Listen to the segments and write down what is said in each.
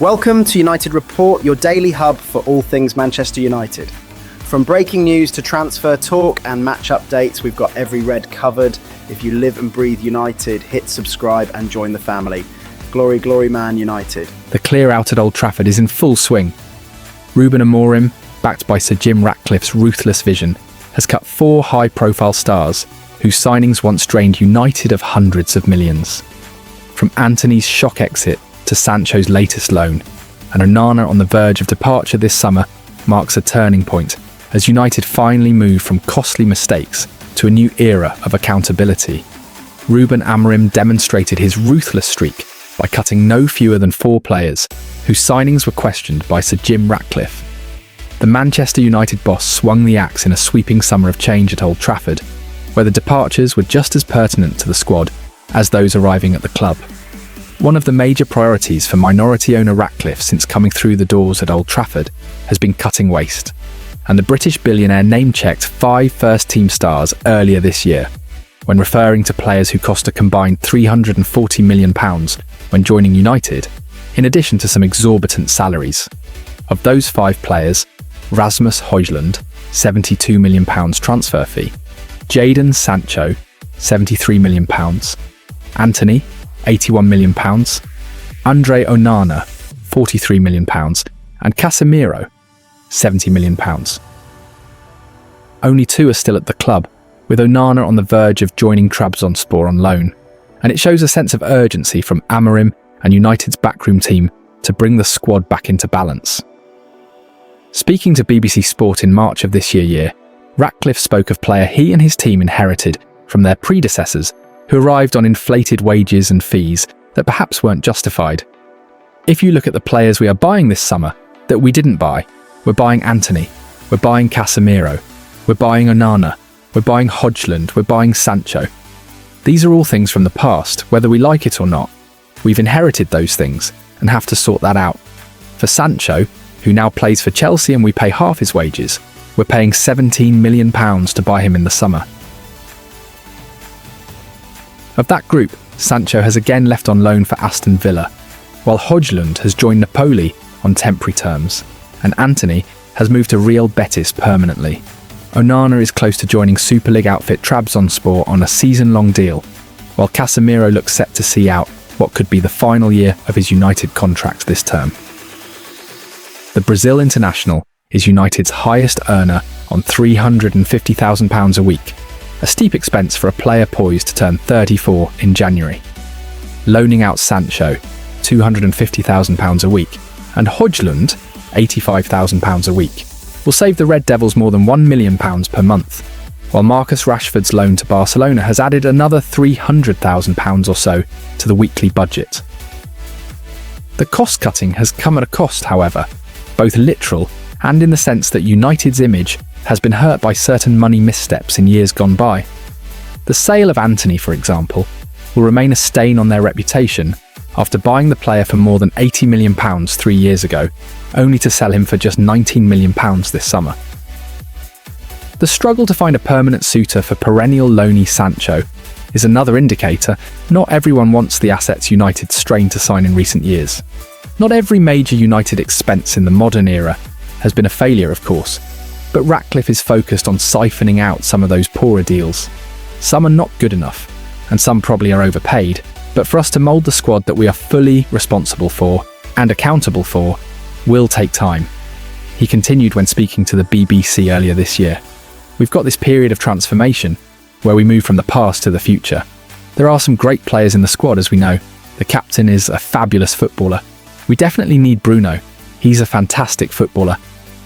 Welcome to United Report, your daily hub for all things Manchester United. From breaking news to transfer talk and match updates, we've got every red covered. If you live and breathe United, hit subscribe and join the family. Glory, glory, Man United. The clear out at Old Trafford is in full swing. Ruben Amorim, backed by Sir Jim Ratcliffe's ruthless vision, has cut 4 high-profile stars whose signings once drained United of hundreds of millions. From Antony's shock exit to Sancho's latest loan, and Onana on the verge of departure this summer marks a turning point as United finally move from costly mistakes to a new era of accountability. Ruben Amorim demonstrated his ruthless streak by cutting no fewer than 4 players whose signings were questioned by Sir Jim Ratcliffe. The Manchester United boss swung the axe in a sweeping summer of change at Old Trafford, where the departures were just as pertinent to the squad as those arriving at the club. One of the major priorities for minority owner Ratcliffe since coming through the doors at Old Trafford has been cutting waste, and the British billionaire name-checked 5 first-team stars earlier this year, when referring to players who cost a combined £340 million when joining United, in addition to some exorbitant salaries. Of those 5 players, Rasmus Højlund, £72 million transfer fee, Jadon Sancho, £73 million, Antony, £81 million, Andre Onana, £43 million, and Casemiro, £70 million. Only 2 are still at the club, with Onana on the verge of joining Trabzonspor on loan, and it shows a sense of urgency from Amorim and United's backroom team to bring the squad back into balance. Speaking to BBC Sport in March of this year, Ratcliffe spoke of player he and his team inherited from their predecessors who arrived on inflated wages and fees that perhaps weren't justified. If you look at the players we are buying this summer that we didn't buy, we're buying Antony, we're buying Casemiro, we're buying Onana, we're buying Højlund, we're buying Sancho. These are all things from the past, whether we like it or not. We've inherited those things and have to sort that out. For Sancho, who now plays for Chelsea and we pay half his wages, we're paying £17 million to buy him in the summer. Of that group, Sancho has again left on loan for Aston Villa, while Højlund has joined Napoli on temporary terms, and Antony has moved to Real Betis permanently. Onana is close to joining Super League outfit Trabzonspor on a season-long deal, while Casemiro looks set to see out what could be the final year of his United contract this term. The Brazil international is United's highest earner on £350,000 a week, a steep expense for a player poised to turn 34 in January. Loaning out Sancho, £250,000 a week, and Højlund, £85,000 a week, will save the Red Devils more than £1 million per month, while Marcus Rashford's loan to Barcelona has added another £300,000 or so to the weekly budget. The cost-cutting has come at a cost, however, both literal and in the sense that United's image has been hurt by certain money missteps in years gone by. The sale of Antony, for example, will remain a stain on their reputation after buying the player for more than £80 million 3 years ago, only to sell him for just £19 million this summer. The struggle to find a permanent suitor for perennial loanee Sancho is another indicator not everyone wants the assets United strained to sign in recent years. Not every major United expense in the modern era has been a failure, of course, but Ratcliffe is focused on siphoning out some of those poorer deals. Some are not good enough, and some probably are overpaid, but for us to mould the squad that we are fully responsible for and accountable for will take time. He continued when speaking to the BBC earlier this year. We've got this period of transformation where we move from the past to the future. There are some great players in the squad, as we know. The captain is a fabulous footballer. We definitely need Bruno. He's a fantastic footballer.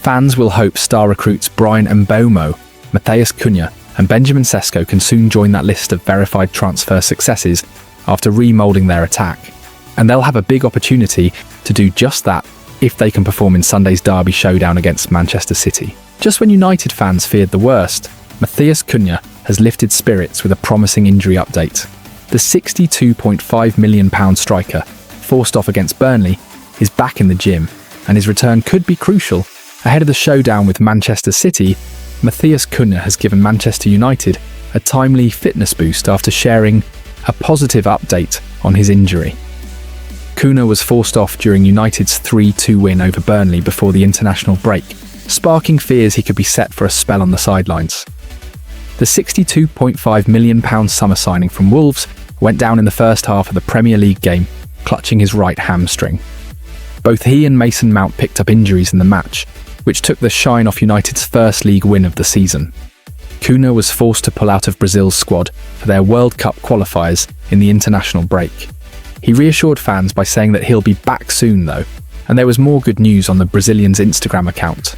Fans will hope star recruits Brian Mbeumo, Matheus Cunha and Benjamin Sesko can soon join that list of verified transfer successes after remoulding their attack. And they'll have a big opportunity to do just that if they can perform in Sunday's derby showdown against Manchester City. Just when United fans feared the worst, Matheus Cunha has lifted spirits with a promising injury update. The £62.5 million striker, forced off against Burnley, is back in the gym, and his return could be crucial. Ahead of the showdown with Manchester City, Matheus Cunha has given Manchester United a timely fitness boost after sharing a positive update on his injury. Cunha was forced off during United's 3-2 win over Burnley before the international break, sparking fears he could be set for a spell on the sidelines. The £62.5 million summer signing from Wolves went down in the first half of the Premier League game, clutching his right hamstring. Both he and Mason Mount picked up injuries in the match, which took the shine off United's first league win of the season. Cunha was forced to pull out of Brazil's squad for their World Cup qualifiers in the international break. He reassured fans by saying that he'll be back soon though, and there was more good news on the Brazilian's Instagram account.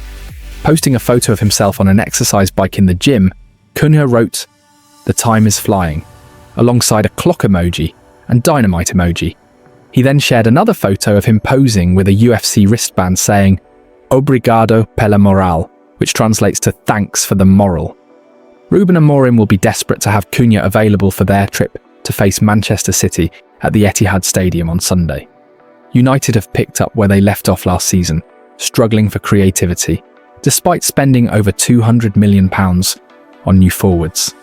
Posting a photo of himself on an exercise bike in the gym, Cunha wrote, "The time is flying," alongside a clock emoji and dynamite emoji. He then shared another photo of him posing with a UFC wristband saying, "Obrigado pela moral," which translates to "thanks for the moral." Ruben Amorim will be desperate to have Cunha available for their trip to face Manchester City at the Etihad Stadium on Sunday. United have picked up where they left off last season, struggling for creativity, despite spending over £200 million on new forwards.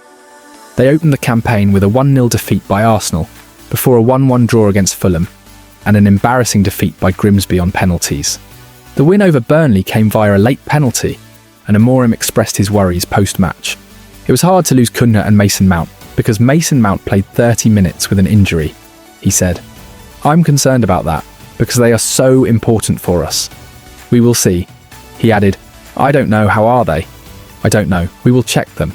They opened the campaign with a 1-0 defeat by Arsenal, before a 1-1 draw against Fulham, and an embarrassing defeat by Grimsby on penalties. The win over Burnley came via a late penalty, and Amorim expressed his worries post-match. It was hard to lose Cunha and Mason Mount, because Mason Mount played 30 minutes with an injury. He said, "I'm concerned about that, because they are so important for us. We will see." He added, "I don't know, how are they? I don't know, we will check them.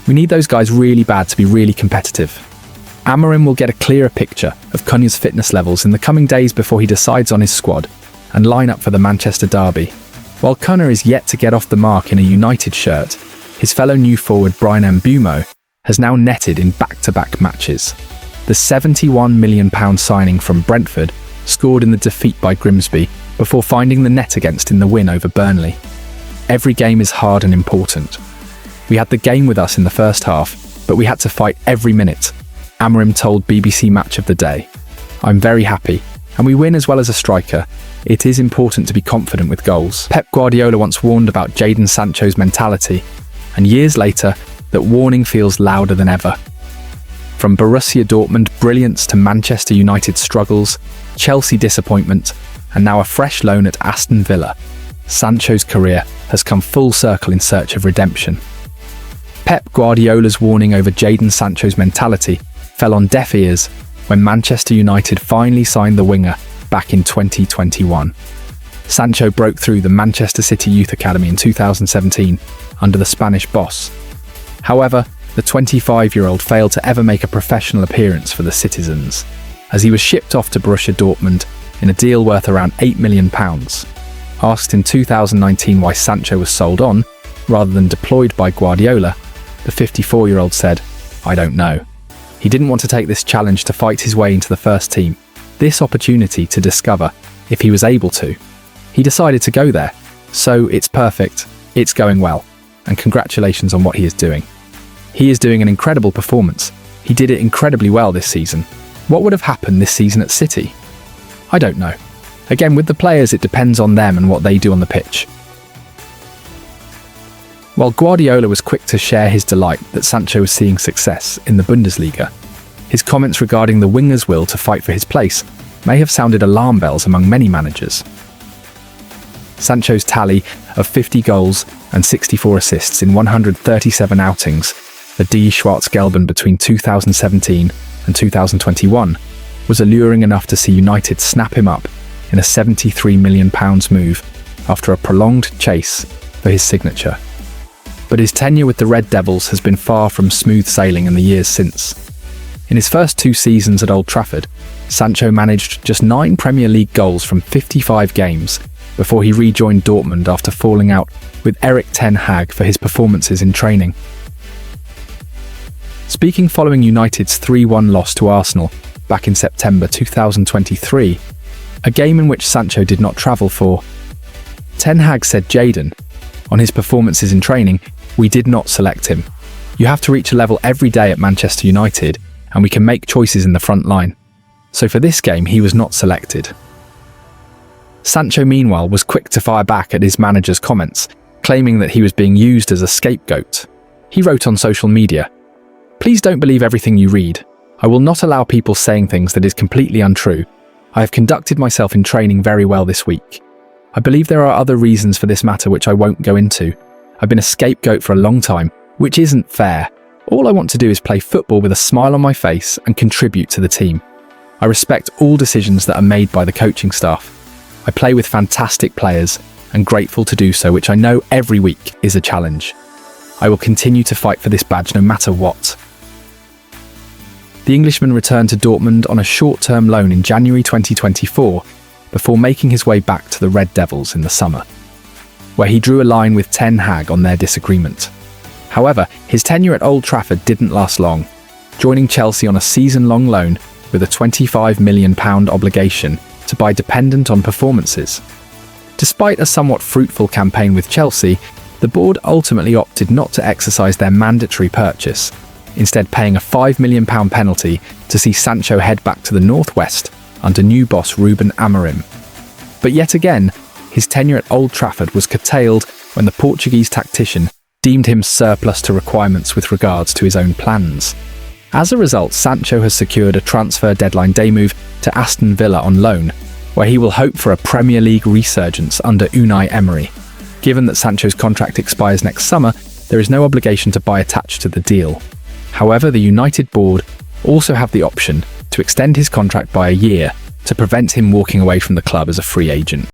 We need those guys really bad to be really competitive." Amorim will get a clearer picture of Cunha's fitness levels in the coming days before he decides on his squad and line up for the Manchester derby. While Cunha is yet to get off the mark in a United shirt, his fellow new forward Bryan Mbeumo has now netted in back-to-back matches. The £71 million signing from Brentford scored in the defeat by Grimsby before finding the net against in the win over Burnley. Every game is hard and important. We had the game with us in the first half, but we had to fight every minute, Amorim told BBC Match of the Day. "I'm very happy, and we win as well as a striker. It is important to be confident with goals." Pep Guardiola once warned about Jadon Sancho's mentality, and years later, that warning feels louder than ever. From Borussia Dortmund brilliance to Manchester United struggles, Chelsea disappointment, and now a fresh loan at Aston Villa, Sancho's career has come full circle in search of redemption. Pep Guardiola's warning over Jadon Sancho's mentality fell on deaf ears when Manchester United finally signed the winger back in 2021. Sancho broke through the Manchester City Youth Academy in 2017 under the Spanish boss. However, the 25-year-old failed to ever make a professional appearance for the citizens, as he was shipped off to Borussia Dortmund in a deal worth around £8 million. Asked in 2019 why Sancho was sold on, rather than deployed by Guardiola, the 54-year-old said, "I don't know. He didn't want to take this challenge to fight his way into the first team, this opportunity to discover if he was able to. He decided to go there, so it's perfect, it's going well, and congratulations on what he is doing. He is doing an incredible performance. He did it incredibly well this season. What would have happened this season at City? I don't know. Again, with the players, it depends on them and what they do on the pitch." While Guardiola was quick to share his delight that Sancho was seeing success in the Bundesliga, his comments regarding the winger's will to fight for his place may have sounded alarm bells among many managers. Sancho's tally of 50 goals and 64 assists in 137 outings for Die Schwarz-Gelben between 2017 and 2021 was alluring enough to see United snap him up in a £73 million move after a prolonged chase for his signature. But his tenure with the Red Devils has been far from smooth sailing in the years since. In his first 2 seasons at Old Trafford, Sancho managed just 9 Premier League goals from 55 games before he rejoined Dortmund after falling out with Erik ten Hag for his performances in training. Speaking following United's 3-1 loss to Arsenal back in September 2023, a game in which Sancho did not travel for, Ten Hag said, "Jadon, on his performances in training, we did not select him. You have to reach a level every day at Manchester United, and we can make choices in the front line. So for this game, he was not selected." Sancho, meanwhile, was quick to fire back at his manager's comments, claiming that he was being used as a scapegoat. He wrote on social media, "Please don't believe everything you read. I will not allow people saying things that is completely untrue. I have conducted myself in training very well this week. I believe there are other reasons for this matter which I won't go into. I've been a scapegoat for a long time, which isn't fair. All I want to do is play football with a smile on my face and contribute to the team. I respect all decisions that are made by the coaching staff. I play with fantastic players and grateful to do so, which I know every week is a challenge. I will continue to fight for this badge no matter what. The Englishman returned to Dortmund on a short-term loan in January 2024 before making his way back to the Red Devils in the summer, where he drew a line with Ten Hag on their disagreement. However, his tenure at Old Trafford didn't last long, joining Chelsea on a season-long loan with a £25 million obligation to buy dependent on performances. Despite a somewhat fruitful campaign with Chelsea, the board ultimately opted not to exercise their mandatory purchase, instead paying a £5 million penalty to see Sancho head back to the northwest under new boss Ruben Amorim. But yet again, his tenure at Old Trafford was curtailed when the Portuguese tactician deemed him surplus to requirements with regards to his own plans. As a result, Sancho has secured a transfer deadline day move to Aston Villa on loan, where he will hope for a Premier League resurgence under Unai Emery. Given that Sancho's contract expires next summer, there is no obligation to buy attached to the deal. However, the United board also have the option to extend his contract by a year to prevent him walking away from the club as a free agent.